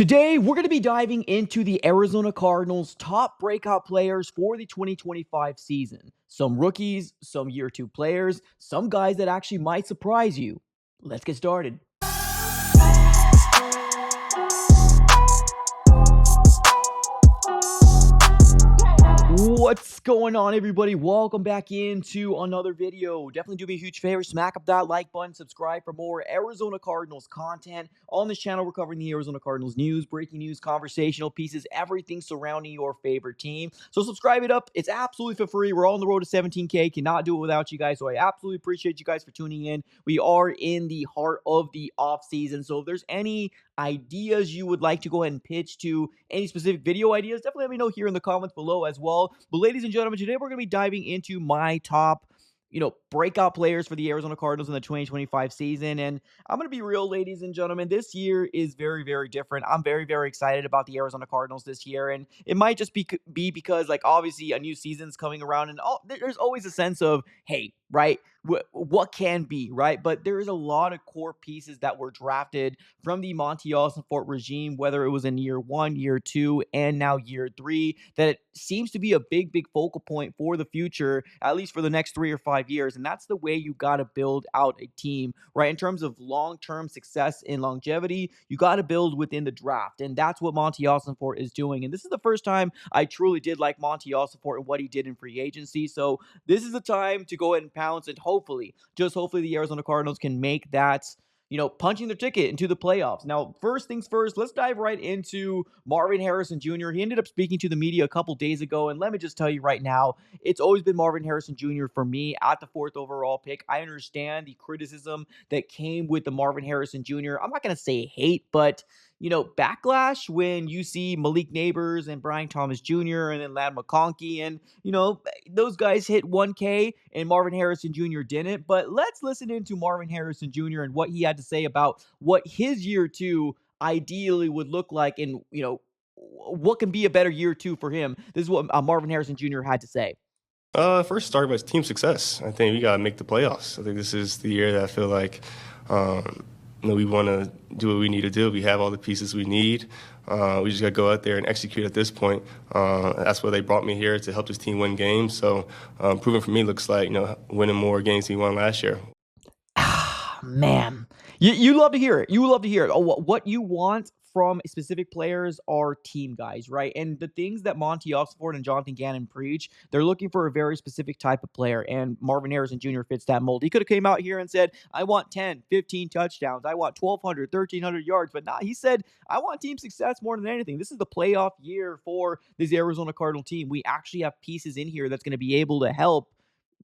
Today, we're going to be diving into the Arizona Cardinals' top breakout players for the 2025 season. Some rookies, some year two players, some guys that actually might surprise you. Let's get started. What's going on, everybody? Welcome back into another video. Definitely do me a huge favor, smack up that like button, subscribe for more Arizona Cardinals content. On this channel, we're covering the Arizona Cardinals news, breaking news, conversational pieces, everything surrounding your favorite team. So subscribe it up. It's absolutely for free. We're on the road to 17K. Cannot do it without you guys. So I absolutely appreciate you guys for tuning in. We are in the heart of the off season. So if there's any ideas you would like to go ahead and pitch to, any specific video ideas, definitely let me know here in the comments below as well. But ladies and gentlemen, today we're going to be diving into my top breakout players for the Arizona Cardinals in the 2025 season. And I'm going to be real, ladies and gentlemen, this year is very, very different. I'm very, very excited about the Arizona Cardinals this year. And it might just be because, like, obviously a new season's coming around and there's always a sense of, hey, right, what can be, right? But there is a lot of core pieces that were drafted from the Monty Fort regime, whether it was in year one, year two, and now year three, that it seems to be a big, big focal point for the future, at least for the next 3 or 5 years. And that's the way you got to build out a team, right? In terms of long-term success and longevity, you got to build within the draft. And that's what Monty Fort is doing. And this is the first time I truly did like Monty Fort and what he did in free agency. So this is the time to go ahead and pounce, and hopefully, just hopefully, the Arizona Cardinals can make that, punching their ticket into the playoffs. Now, first things first, let's dive right into Marvin Harrison Jr. He ended up speaking to the media a couple days ago, and let me just tell you right now, it's always been Marvin Harrison Jr. for me at the 4th overall pick. I understand the criticism that came with the Marvin Harrison Jr. I'm not going to say hate, but backlash when you see Malik Neighbors and Brian Thomas Jr. and then Ladd McConkey and, those guys hit 1K and Marvin Harrison Jr. didn't. But let's listen into Marvin Harrison Jr. and what he had to say about what his year two ideally would look like and, what can be a better year two for him. This is what Marvin Harrison Jr. had to say. First start with team success. I think we got to make the playoffs. I think this is the year that I feel like we want to do what we need to do. We have all the pieces we need. We just got to go out there and execute at this point. That's why they brought me here, to help this team win games. So proving for me looks like winning more games than we won last year. Man, you love to hear it. You love to hear it. What you want from specific players are team guys, right? And the things that Monty Fort and Jonathan Gannon preach, they're looking for a very specific type of player, and Marvin Harrison Jr. fits that mold. He could have came out here and said, I want 10, 15 touchdowns. I want 1,200, 1,300 yards. But nah, he said, I want team success more than anything. This is the playoff year for this Arizona Cardinal team. We actually have pieces in here that's going to be able to help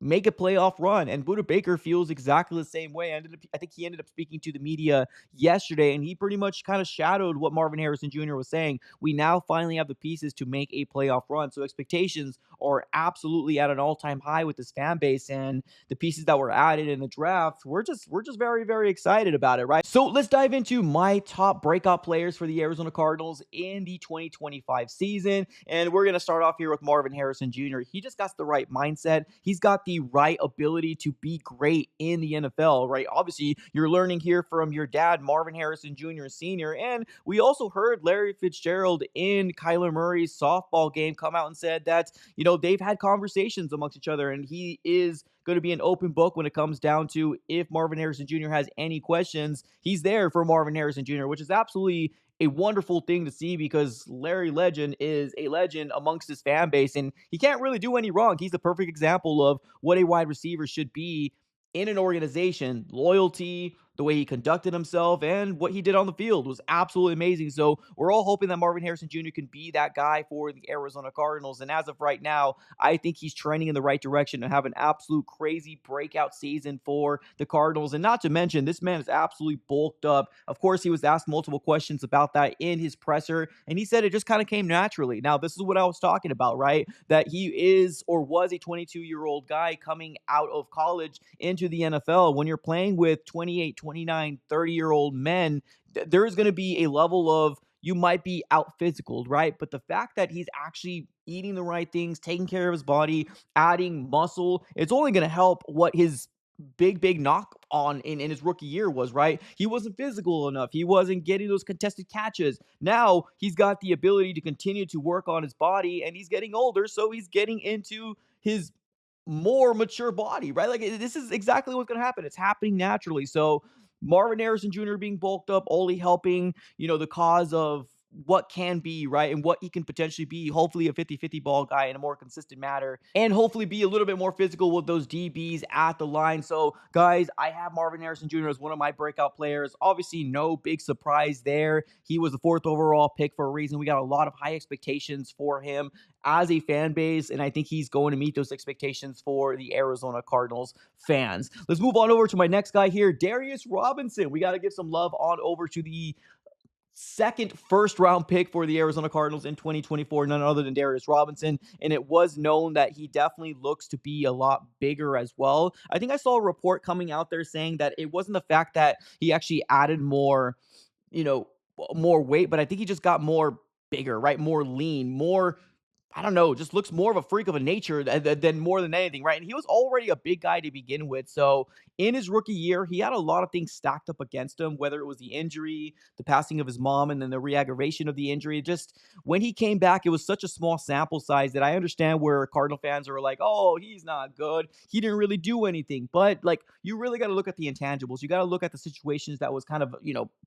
make a playoff run. And Budda Baker feels exactly the same way. I think he ended up speaking to the media yesterday, and he pretty much kind of shadowed what Marvin Harrison Jr. was saying. We now finally have the pieces to make a playoff run. So expectations are absolutely at an all-time high with this fan base, and the pieces that were added in the draft, we're just very, very excited about it, right? So let's dive into my top breakout players for the Arizona Cardinals in the 2025 season. And we're going to start off here with Marvin Harrison Jr. He just got the right mindset. He's got the right ability to be great in the NFL, right? Obviously, you're learning here from your dad, Marvin Harrison Jr. Sr. And we also heard Larry Fitzgerald in Kyler Murray's softball game come out and said that, they've had conversations amongst each other, and he is going to be an open book when it comes down to if Marvin Harrison Jr. has any questions. He's there for Marvin Harrison Jr., which is absolutely a wonderful thing to see, because Larry Legend is a legend amongst his fan base, and he can't really do any wrong. He's the perfect example of what a wide receiver should be in an organization. Loyalty, the way he conducted himself, and what he did on the field was absolutely amazing. So we're all hoping that Marvin Harrison Jr. can be that guy for the Arizona Cardinals. And as of right now, I think he's trending in the right direction to have an absolute crazy breakout season for the Cardinals. And not to mention, this man is absolutely bulked up. Of course, he was asked multiple questions about that in his presser, and he said it just kind of came naturally. Now, this is what I was talking about, right? That he is or was a 22-year-old guy coming out of college into the NFL. When you're playing with 28, 29, 30-year-old men, there is going to be a level of, you might be out physicaled, right? But the fact that he's actually eating the right things, taking care of his body, adding muscle, it's only going to help what his big knock in his rookie year was, right? He wasn't physical enough. He wasn't getting those contested catches. Now he's got the ability to continue to work on his body, and he's getting older, so he's getting into his more mature body, right? Like this is exactly what's going to happen. It's happening naturally. So Marvin Harrison Jr. being bulked up, only helping, the cause of what can be, right? And what he can potentially be, hopefully a 50-50 ball guy in a more consistent manner, and hopefully be a little bit more physical with those DBs at the line. So, guys, I have Marvin Harrison Jr. as one of my breakout players. Obviously, no big surprise there. He was the 4th overall pick for a reason. We got a lot of high expectations for him as a fan base, and I think he's going to meet those expectations for the Arizona Cardinals fans. Let's move on over to my next guy here, Darius Robinson. We got to give some love on over to the second first round pick for the Arizona Cardinals in 2024, none other than Darius Robinson. And it was known that he definitely looks to be a lot bigger as well. I think I saw a report coming out there saying that it wasn't the fact that he actually added more, you know, more weight, but I think he just got more bigger, right? More lean, more, I don't know, just looks more of a freak of a nature than more than anything, right? And he was already a big guy to begin with. So in his rookie year, he had a lot of things stacked up against him, whether it was the injury, the passing of his mom, and then the re-aggravation of the injury. Just when he came back, it was such a small sample size that I understand where Cardinal fans are like, oh, he's not good. He didn't really do anything. But like, you really got to look at the intangibles. You got to look at the situations that was kind of,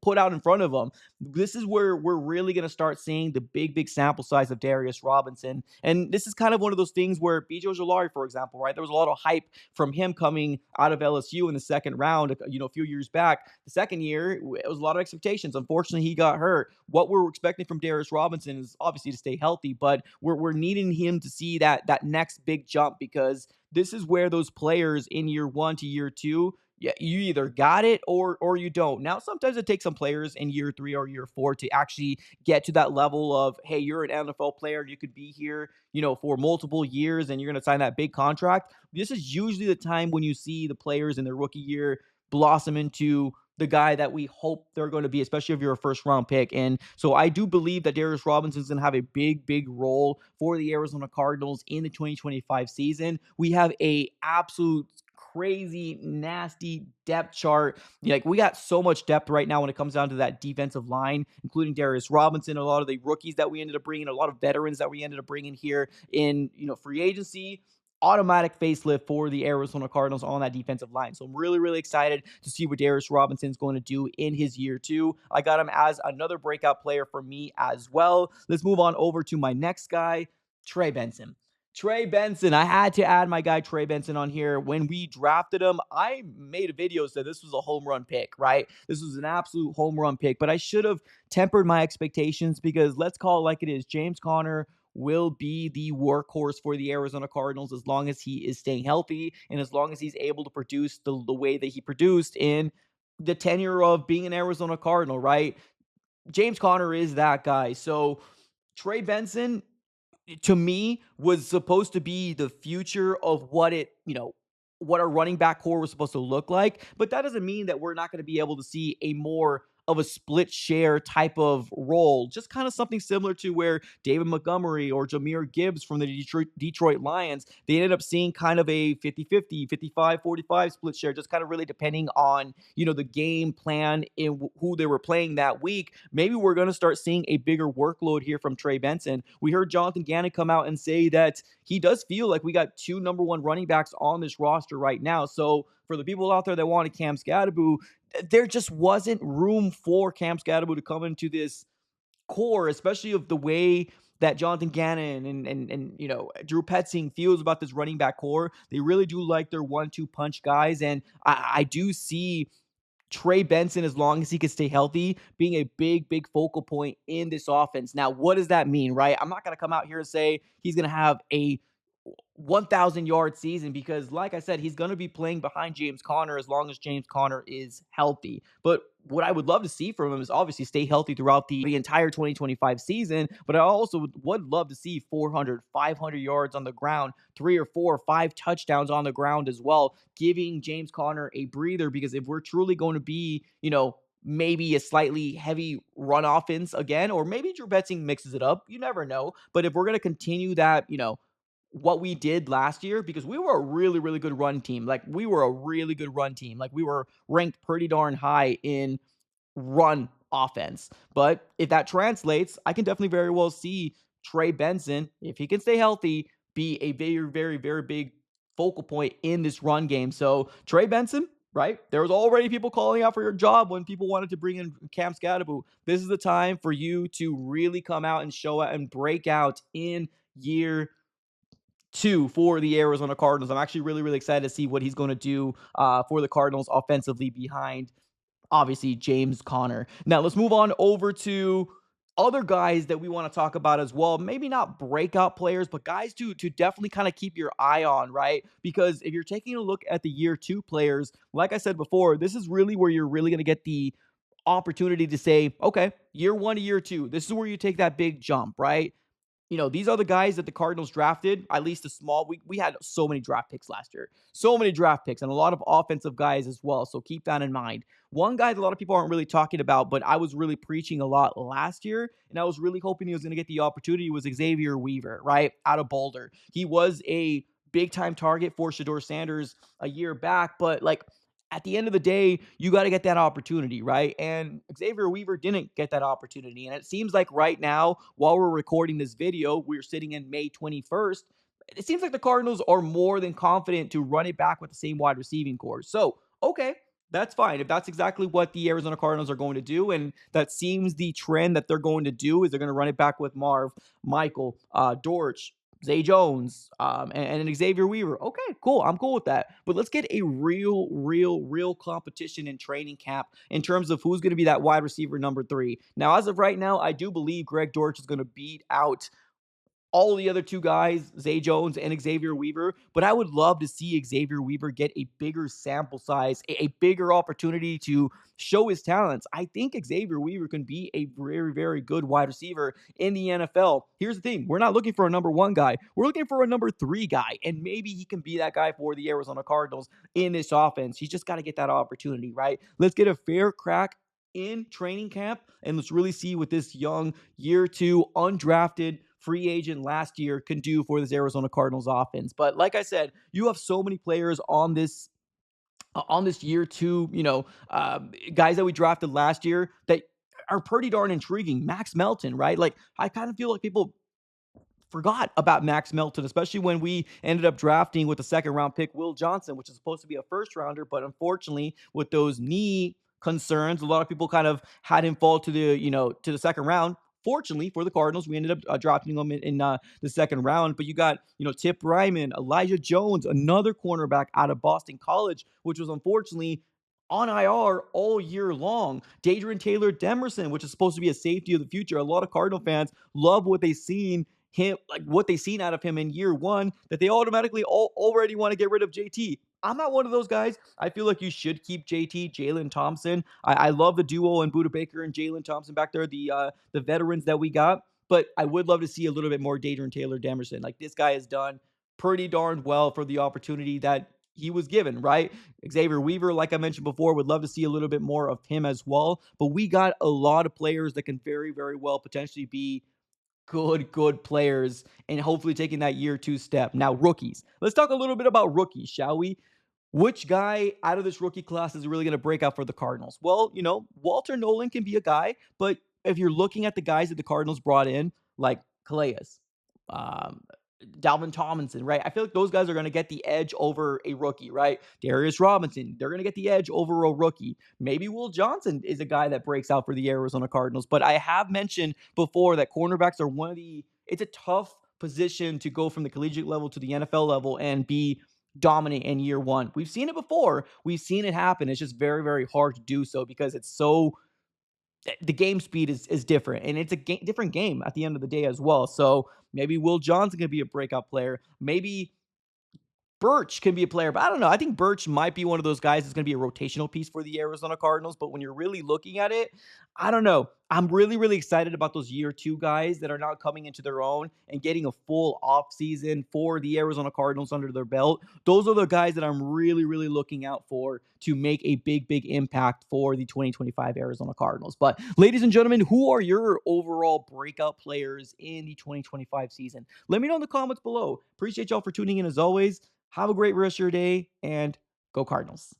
put out in front of him. This is where we're really going to start seeing the big sample size of Darius Robinson. And this is kind of one of those things where BJ Ojulari, for example, right? There was a lot of hype from him coming out of LSU in the second round, a few years back. The second year, it was a lot of expectations. Unfortunately, he got hurt. What we're expecting from Darius Robinson is obviously to stay healthy, but we're needing him to see that next big jump, because this is where those players in year 1 to year 2, yeah, you either got it or you don't. Now, sometimes it takes some players in year 3 or year 4 to actually get to that level of, hey, you're an NFL player, you could be here, for multiple years, and you're going to sign that big contract. This is usually the time when you see the players in their rookie year blossom into the guy that we hope they're going to be, especially if you're a first round pick. And so I do believe that Darius Robinson is going to have a big role for the Arizona Cardinals in the 2025 season. We have a absolute crazy, nasty depth chart. Like, we got so much depth right now when it comes down to that defensive line, including Darius Robinson, a lot of the rookies that we ended up bringing, a lot of veterans that we ended up bringing here in, free agency. Automatic facelift for the Arizona Cardinals on that defensive line. So I'm really excited to see what Darius Robinson's going to do in his year 2. I got him as another breakout player for me as well. Let's move on over to my next guy, Trey Benson. Trey Benson. I had to add my guy Trey Benson on here. When we drafted him, I made a video said this was a home run pick, right? This was an absolute home run pick, but I should have tempered my expectations, because let's call it like it is. James Conner will be the workhorse for the Arizona Cardinals as long as he is staying healthy and as long as he's able to produce the way that he produced in the tenure of being an Arizona Cardinal, right? James Conner is that guy. So Trey Benson, to me, was supposed to be the future of what a running back core was supposed to look like. But that doesn't mean that we're not going to be able to see a more of a split share type of role, just kind of something similar to where David Montgomery or Jahmyr Gibbs from the Detroit Lions, they ended up seeing kind of a 50-50, 55-45 split share, just kind of really depending on, the game plan and who they were playing that week. Maybe we're going to start seeing a bigger workload here from Trey Benson. We heard Jonathan Gannon come out and say that he does feel like we got 2 number 1 running backs on this roster right now. So for the people out there that wanted Cam Scadaboo, there just wasn't room for Cam Scadaboo to come into this core, especially of the way that Jonathan Gannon and Drew Petzing feels about this running back core. They really do like their 1-2 punch guys, and I do see Trey Benson, as long as he can stay healthy, being a big focal point in this offense. Now, what does that mean, right? I'm not going to come out here and say he's going to have a 1,000-yard season, because like I said, he's going to be playing behind James Conner as long as James Conner is healthy. But what I would love to see from him is obviously stay healthy throughout the entire 2025 season. But I also would love to see 400, 500 yards on the ground, 3 or 4 or 5 touchdowns on the ground as well, giving James Conner a breather. Because if we're truly going to be, maybe a slightly heavy run offense again, or maybe Drew Betzing mixes it up, you never know. But if we're going to continue that, what we did last year, because we were a really, really good run team. Like, we were a really good run team. Like, we were ranked pretty darn high in run offense. But if that translates, I can definitely very well see Trey Benson, if he can stay healthy, be a very, very, very big focal point in this run game. So Trey Benson, right? There was already people calling out for your job when people wanted to bring in Cam Scadaboo. This is the time for you to really come out and show out and break out in year two for the Arizona Cardinals. I'm actually really, really excited to see what he's going to do for the Cardinals offensively behind obviously James Conner. Now let's move on over to other guys that we want to talk about as well. Maybe not breakout players, but guys to definitely kind of keep your eye on, right? Because if you're taking a look at the year two players, like I said before, this is really where you're really going to get the opportunity to say, okay, year one to year two, this is where you take that big jump, right? These are the guys that the Cardinals drafted, at least a small. We had so many draft picks last year, so many draft picks, and a lot of offensive guys as well. So keep that in mind. One guy that a lot of people aren't really talking about, but I was really preaching a lot last year, and I was really hoping he was going to get the opportunity, was Xavier Weaver, right? Out of Boulder. He was a big time target for Shador Sanders a year back, but like, at the end of the day, you got to get that opportunity, right? And Xavier Weaver didn't get that opportunity. And it seems like right now, while we're recording this video, we're sitting in May 21st. It seems like the Cardinals are more than confident to run it back with the same wide receiving core. So, okay, that's fine. If that's exactly what the Arizona Cardinals are going to do, and that seems the trend that they're going to do, is they're going to run it back with Marv, Michael, Dortch, Zay Jones, and Xavier Weaver. Okay, cool. I'm cool with that. But let's get a real competition in training camp in terms of who's going to be that wide receiver number 3. Now, as of right now, I do believe Greg Dortch is going to beat out all the other two guys, Zay Jones and Xavier Weaver, but I would love to see Xavier Weaver get a bigger sample size, a bigger opportunity to show his talents. I think Xavier Weaver can be a very, very good wide receiver in the NFL. Here's the thing. We're not looking for a number 1 guy. We're looking for a number 3 guy, and maybe he can be that guy for the Arizona Cardinals in this offense. He's just got to get that opportunity, right? Let's get a fair crack in training camp, and let's really see what this young year 2 undrafted free agent last year can do for this Arizona Cardinals offense. But like I said, you have so many players on this year 2, guys that we drafted last year that are pretty darn intriguing. Max Melton, right? Like, I kind of feel like people forgot about Max Melton, especially when we ended up drafting with the second round pick Will Johnson, which is supposed to be a first rounder, but unfortunately with those knee concerns, a lot of people kind of had him fall to the second round. Fortunately for the Cardinals, we ended up drafting him in the second round. But you got, Tip Ryman, Elijah Jones, another cornerback out of Boston College, which was unfortunately on IR all year long. Dadrian Taylor Demerson, which is supposed to be a safety of the future. A lot of Cardinal fans love what they've seen out of him in year 1, that they automatically already want to get rid of JT. I'm not one of those guys. I feel like you should keep JT, Jalen Thompson. I love the duo and Buda Baker and Jalen Thompson back there, the veterans that we got. But I would love to see a little bit more Dadrian Taylor Demerson. Like, this guy has done pretty darn well for the opportunity that he was given, right? Xavier Weaver, like I mentioned before, would love to see a little bit more of him as well. But we got a lot of players that can very, very well potentially be good players and hopefully taking that year 2 step. Now, rookies. Let's talk a little bit about rookies, shall we? Which guy out of this rookie class is really going to break out for the Cardinals? Well, Walter Nolan can be a guy, but if you're looking at the guys that the Cardinals brought in, like Calais, um, Dalvin Tomlinson, right? I feel like those guys are going to get the edge over a rookie, right? Darius Robinson, they're going to get the edge over a rookie. Maybe Will Johnson is a guy that breaks out for the Arizona Cardinals, but I have mentioned before that cornerbacks are it's a tough position to go from the collegiate level to the NFL level and be dominant in year 1. We've seen it before. We've seen it happen. It's just very, very hard to do so because the game speed is different, and it's a different game at the end of the day as well. So maybe Will Johnson can be a breakout player. Maybe Birch can be a player, but I don't know. I think Birch might be one of those guys that's going to be a rotational piece for the Arizona Cardinals. But when you're really looking at it, I don't know. I'm really, really excited about those year two guys that are now coming into their own and getting a full off season for the Arizona Cardinals under their belt. Those are the guys that I'm really, really looking out for to make a big, big impact for the 2025 Arizona Cardinals. But ladies and gentlemen, who are your overall breakout players in the 2025 season? Let me know in the comments below. Appreciate y'all for tuning in as always. Have a great rest of your day and go Cardinals.